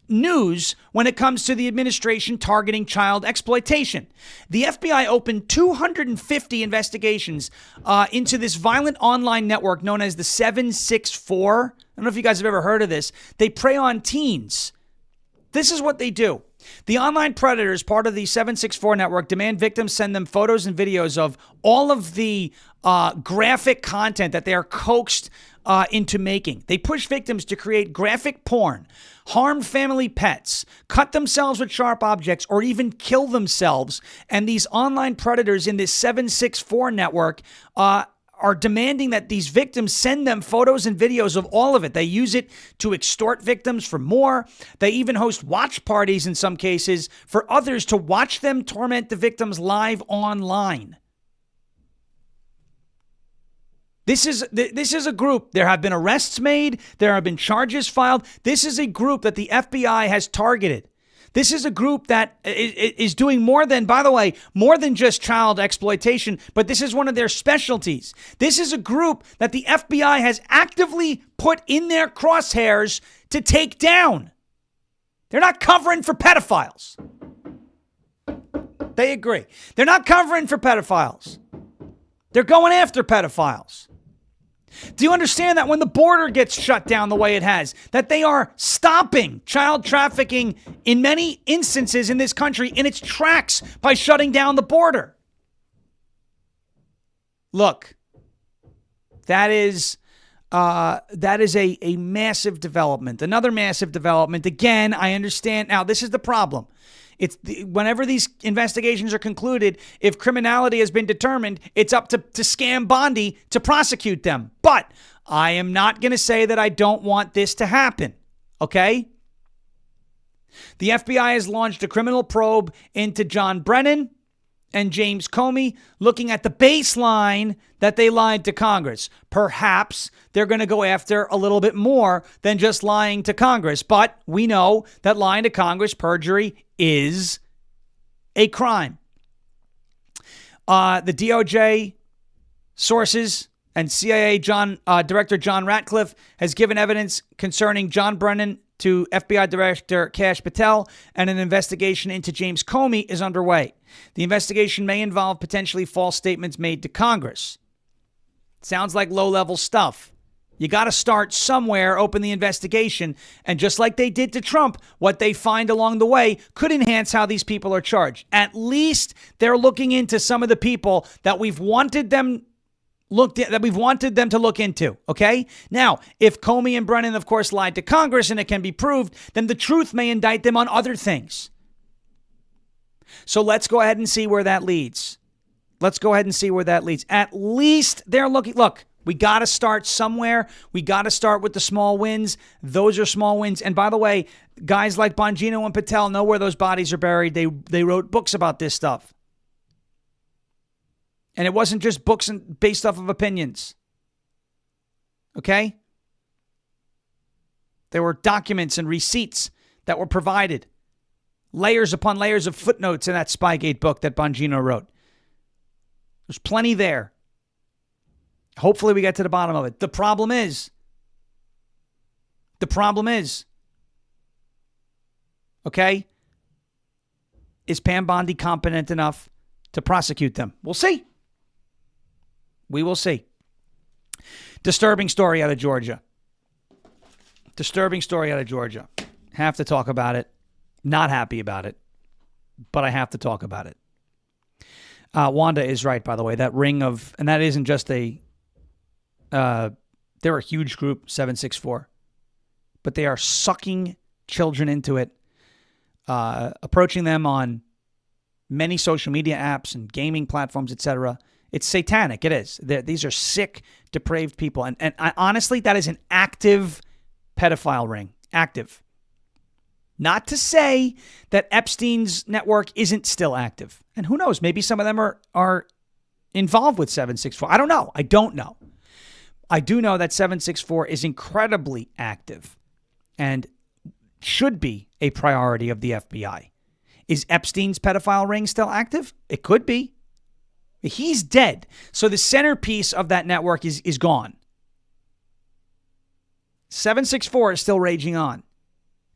news when it comes to the administration targeting child exploitation. The FBI opened 250 investigations into this violent online network known as the 764. I don't know if you guys have ever heard of this. They prey on teens. This is what they do. The online predators, part of the 764 network, demand victims send them photos and videos of all of the graphic content that they are coaxed into making. They push victims to create graphic porn, harm family pets, cut themselves with sharp objects, or even kill themselves. And these online predators in this 764 network are demanding that these victims send them photos and videos of all of it. They use it to extort victims for more. They even host watch parties in some cases for others to watch them torment the victims live online. This is a group. There have been arrests made. There have been charges filed. This is a group that the FBI has targeted. This is a group that is doing more than, by the way, more than just child exploitation, but this is one of their specialties. This is a group that the FBI has actively put in their crosshairs to take down. They're not covering for pedophiles. They agree. They're not covering for pedophiles. They're going after pedophiles. Do you understand that when the border gets shut down the way it has, that they are stopping child trafficking in many instances in this country in its tracks by shutting down the border? Look, that is that is a massive development. Another massive development. Again, I understand. Now, this is the problem. Whenever these investigations are concluded, if criminality has been determined, it's up to Scam Bondi to prosecute them. But I am not going to say that I don't want this to happen. Okay? The FBI has launched a criminal probe into John Brennan and James Comey, looking at the baseline that they lied to Congress. Perhaps they're going to go after a little bit more than just lying to Congress. But we know that lying to Congress, perjury, is a crime. The DOJ sources and CIA Director John Ratcliffe has given evidence concerning John Brennan to FBI Director Kash Patel, and an investigation into James Comey is underway. The investigation may involve potentially false statements made to Congress. Sounds like low-level stuff. You got to start somewhere, open the investigation, and just like they did to Trump, what they find along the way could enhance how these people are charged. At least they're looking into some of the people that we've wanted them to look into, okay? Now, if Comey and Brennan, of course, lied to Congress and it can be proved, then the truth may indict them on other things. So let's go ahead and see where that leads. At least they're looking. Look, we got to start somewhere. We got to start with the small wins. Those are small wins. And by the way, guys like Bongino and Patel know where those bodies are buried. They wrote books about this stuff. And it wasn't just books based off of opinions. Okay? There were documents and receipts that were provided. Layers upon layers of footnotes in that Spygate book that Bongino wrote. There's plenty there. Hopefully we get to the bottom of it. The problem is, okay, is Pam Bondi competent enough to prosecute them? We'll see. We will see. Disturbing story out of Georgia. Have to talk about it. Not happy about it, but I have to talk about it. Wanda is right, by the way. That ring of, and that isn't just they're a huge group, 764, but they are sucking children into it, approaching them on many social media apps and gaming platforms, etc. It's satanic. It is. These are sick, depraved people. And honestly, that is an active pedophile ring. Active. Not to say that Epstein's network isn't still active. And who knows? Maybe some of them are involved with 764. I don't know. I don't know. I do know that 764 is incredibly active and should be a priority of the FBI. Is Epstein's pedophile ring still active? It could be. He's dead. So the centerpiece of that network is gone. 764 is still raging on.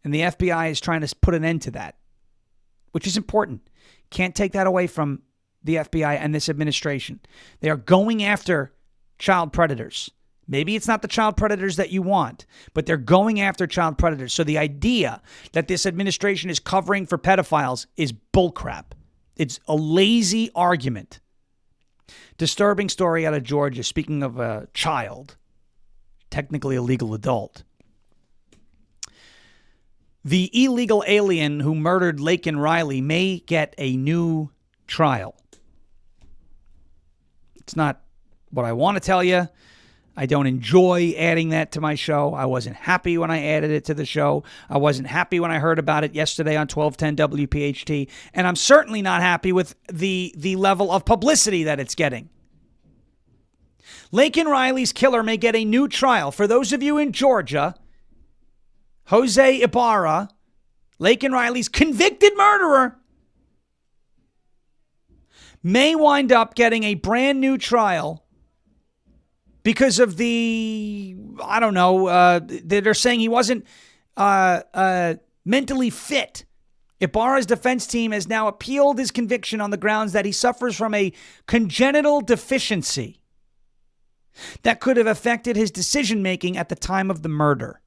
And the FBI is trying to put an end to that, which is important. Can't take that away from the FBI and this administration. They are going after child predators. Maybe it's not the child predators that you want, but they're going after child predators. So the idea that this administration is covering for pedophiles is bullcrap. It's a lazy argument. Disturbing story out of Georgia. Speaking of a child, technically a legal adult. The illegal alien who murdered Laken Riley may get a new trial. It's not what I want to tell you. I don't enjoy adding that to my show. I wasn't happy when I added it to the show. I wasn't happy when I heard about it yesterday on 1210 WPHT. And I'm certainly not happy with the level of publicity that it's getting. Laken Riley's killer may get a new trial. For those of you in Georgia, Jose Ibarra, Laken Riley's convicted murderer, may wind up getting a brand new trial because of the, I don't know, they're saying he wasn't mentally fit. Ibarra's defense team has now appealed his conviction on the grounds that he suffers from a congenital deficiency that could have affected his decision-making at the time of the murder.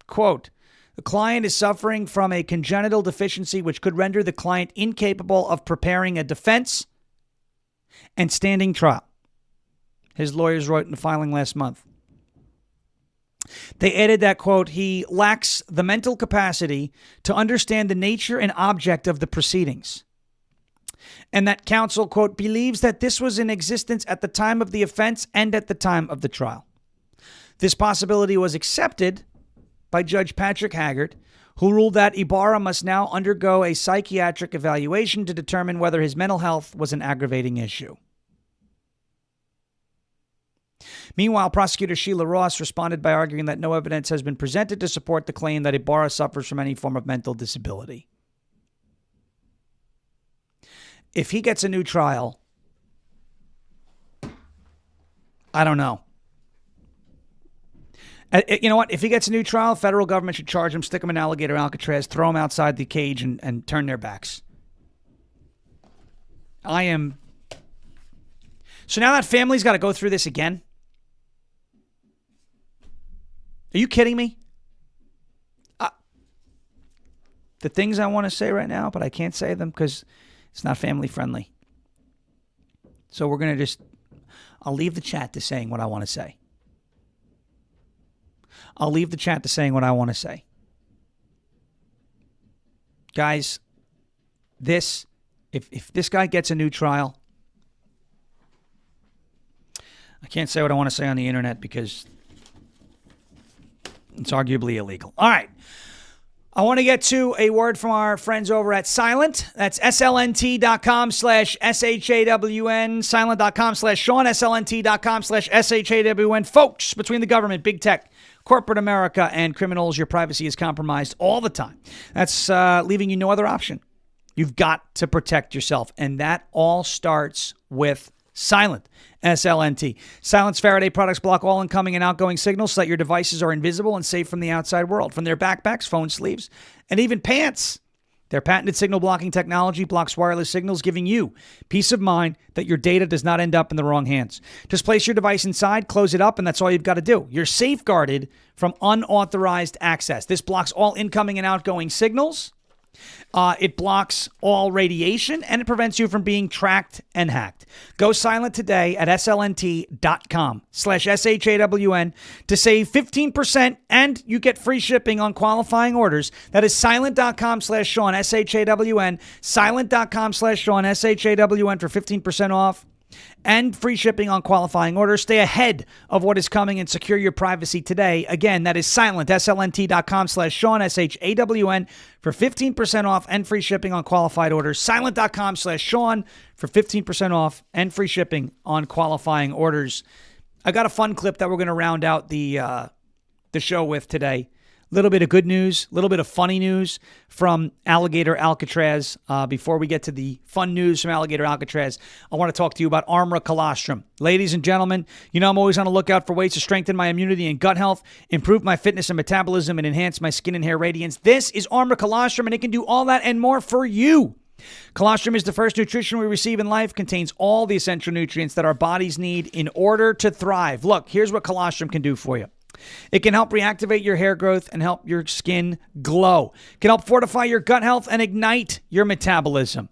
Quote, the client is suffering from a congenital deficiency which could render the client incapable of preparing a defense and standing trial. His lawyers wrote in the filing last month. They added that, quote, he lacks the mental capacity to understand the nature and object of the proceedings. And that counsel, quote, believes that this was in existence at the time of the offense and at the time of the trial. This possibility was accepted by Judge Patrick Haggard, who ruled that Ibarra must now undergo a psychiatric evaluation to determine whether his mental health was an aggravating issue. Meanwhile, prosecutor Sheila Ross responded by arguing that no evidence has been presented to support the claim that Ibarra suffers from any form of mental disability. If he gets a new trial, I don't know. You know what? If he gets a new trial, federal government should charge him, stick him in Alligator Alcatraz, throw him outside the cage, and turn their backs. So now that family's got to go through this again? Are you kidding me? The things I want to say right now, but I can't say them because it's not family friendly. So we're going to I'll leave the chat to saying what I want to say. Guys, if this guy gets a new trial, I can't say what I want to say on the internet because it's arguably illegal. All right. I want to get to a word from our friends over at Silent. That's slnt.com/SHAWN, silent.com/Sean, slnt.com/SHAWN. Folks, between the government, big tech, corporate America, and criminals, your privacy is compromised all the time. That's leaving you no other option. You've got to protect yourself, and that all starts with Silent, SLNT. Silent's Faraday products block all incoming and outgoing signals so that your devices are invisible and safe from the outside world. From their backpacks, phone sleeves, and even pants. Their patented signal blocking technology blocks wireless signals, giving you peace of mind that your data does not end up in the wrong hands. Just place your device inside, close it up, and that's all you've got to do. You're safeguarded from unauthorized access. This blocks all incoming and outgoing signals. It blocks all radiation, and it prevents you from being tracked and hacked. Go silent today at slnt.com/SHAWN to save 15%, and you get free shipping on qualifying orders. That is silent.com/Sean, SHAWN, silent.com/Sean, SHAWN for 15% off. And free shipping on qualifying orders. Stay ahead of what is coming and secure your privacy today. Again, that is silent, slnt.com/Sean, SHAWN for 15% off and free shipping on qualified orders. Silent.com/Sean for 15% off and free shipping on qualifying orders. I got a fun clip that we're going to round out the show with today. A little bit of good news, a little bit of funny news from Alligator Alcatraz. Before we get to the fun news from Alligator Alcatraz, I want to talk to you about Armra Colostrum. Ladies and gentlemen, you know I'm always on the lookout for ways to strengthen my immunity and gut health, improve my fitness and metabolism, and enhance my skin and hair radiance. This is Armra Colostrum, and it can do all that and more for you. Colostrum is the first nutrition we receive in life, contains all the essential nutrients that our bodies need in order to thrive. Look, here's what colostrum can do for you. It can help reactivate your hair growth and help your skin glow. It can help fortify your gut health and ignite your metabolism,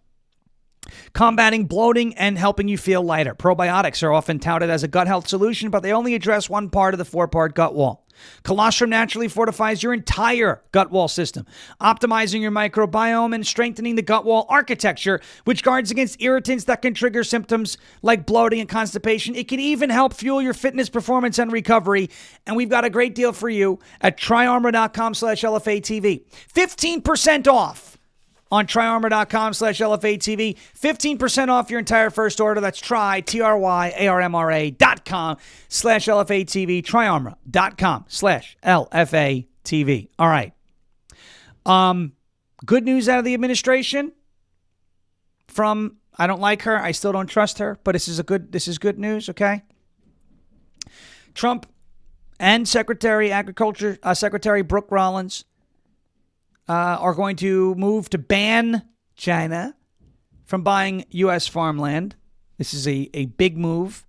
combating bloating and helping you feel lighter. Probiotics are often touted as a gut health solution, but they only address one part of the four-part gut wall. Colostrum naturally fortifies your entire gut wall system, optimizing your microbiome and strengthening the gut wall architecture, which guards against irritants that can trigger symptoms like bloating and constipation. It can even help fuel your fitness, performance, and recovery. And we've got a great deal for you at tryarmor.com/LFA TV. 15% off on tryarmor.com/LFA TV. 15% off your entire first order. That's tryarmor.com/LFA TV. tryarmor.com/LFA TV. All right. Good news out of the administration from, I don't like her. I still don't trust her, but this is good news. Okay. Trump and Agriculture Secretary Brooke Rollins are going to move to ban China from buying U.S. farmland. This is a big move.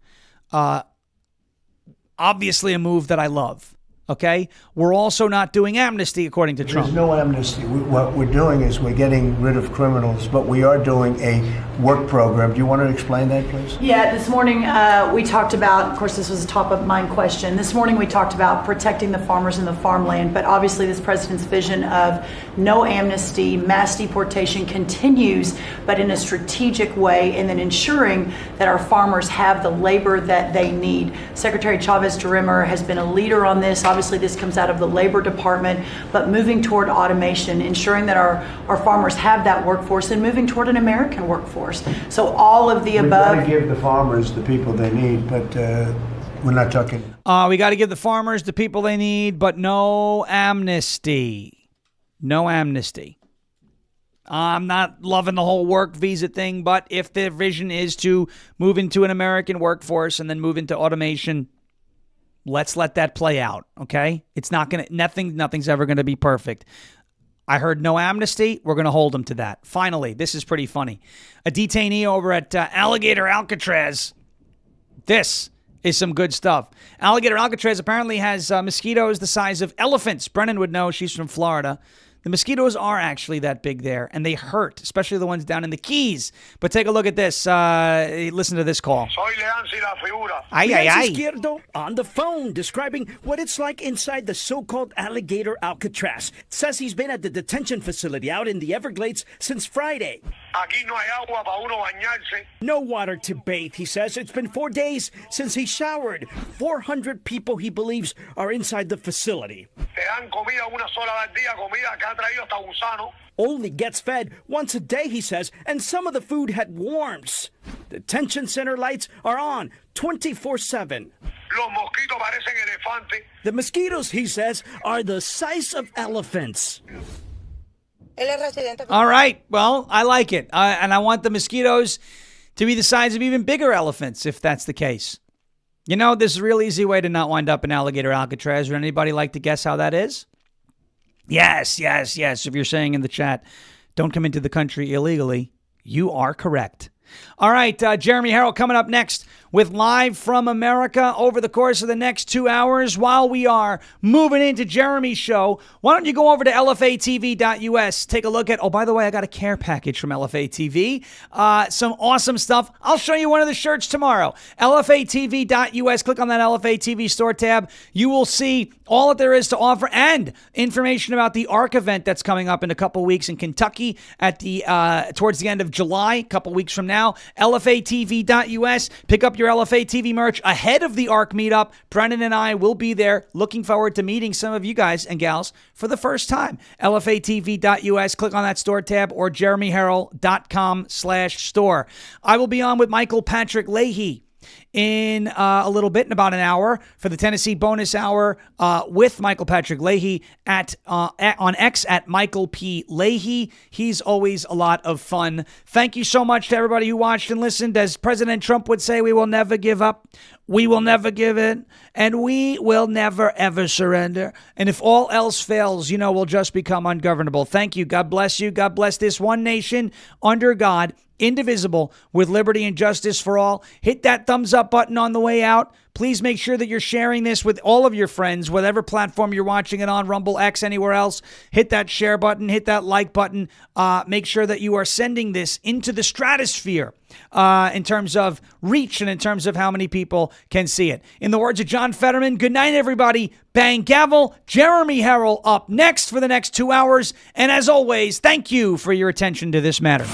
Obviously a move that I love. Okay? We're also not doing amnesty, according to Trump. There's no amnesty. What we're doing is we're getting rid of criminals, but we are doing a work program. Do you want to explain that, please? Yeah, this morning we talked about, of course, this was a top of mind question. This morning we talked about protecting the farmers and the farmland, but obviously this president's vision of no amnesty, mass deportation continues, but in a strategic way, and then ensuring that our farmers have the labor that they need. Secretary Chavez-Durimer has been a leader on this. Obviously, this comes out of the Labor Department, but moving toward automation, ensuring that our farmers have that workforce, and moving toward an American workforce. So all of the above. We've got to give the farmers the people they need, but we're not talking. We got to give the farmers the people they need, but no amnesty. No amnesty. I'm not loving the whole work visa thing, but if the vision is to move into an American workforce and then move into automation, let's let that play out, okay? It's not going to, nothing's ever going to be perfect. I heard no amnesty. We're going to hold them to that. Finally, this is pretty funny. A detainee over at Alligator Alcatraz. This is some good stuff. Alligator Alcatraz apparently has mosquitoes the size of elephants. Brennan would know. She's from Florida. The mosquitoes are actually that big there, and they hurt, especially the ones down in the Keys. But take a look at this. Listen to this call. Izquierdo on the phone describing what it's like inside the so-called Alligator Alcatraz. Says he's been at the detention facility out in the Everglades since Friday. No water to bathe, he says. It's been 4 days since he showered. 400 people he believes are inside the facility. Only gets fed once a day, he says, and some of the food had worms. Detention center lights are on 24/7. The mosquitoes, he says, are the size of elephants. All right. Well, I like it. And I want the mosquitoes to be the size of even bigger elephants, if that's the case. You know, there's a real easy way to not wind up in Alligator Alcatraz. Would anybody like to guess how that is? Yes. If you're saying in the chat, don't come into the country illegally, you are correct. All right, Jeremy Harrell coming up next with Live from America over the course of the next 2 hours. While we are moving into Jeremy's show, why don't you go over to LFATV.us, take a look at, oh, by the way, I got a care package from LFA TV. Some awesome stuff. I'll show you one of the shirts tomorrow. LFATV.us, click on that LFA TV store tab. You will see all that there is to offer and information about the ARC event that's coming up in a couple weeks in Kentucky at the towards the end of July, a couple weeks from now. LFATV.us. Pick up your LFA TV merch ahead of the ARC meetup. Brennan and I will be there. Looking forward to meeting some of you guys and gals for the first time. LFATV.us. Click on that store tab or jeremyharrell.com/store. I will be on with Michael Patrick Leahy in a little bit, in about an hour, for the Tennessee bonus hour with Michael Patrick Leahy on X at Michael P. Leahy. He's always a lot of fun. Thank you so much to everybody who watched and listened. As President Trump would say, we will never give up. We will never give in. And we will never, ever surrender. And if all else fails, you know, we'll just become ungovernable. Thank you. God bless you. God bless this one nation under God, indivisible, with liberty and justice for all. Hit that thumbs up button on the way out. Please make sure that you're sharing this with all of your friends, whatever platform you're watching it on, Rumble, X, anywhere else. Hit that share button, hit that like button. Make sure that you are sending this into the stratosphere in terms of reach and in terms of how many people can see it. In the words of John Fetterman, good night, everybody. Bang gavel. Jeremy Harrell up next for the next 2 hours. And as always, thank you for your attention to this matter.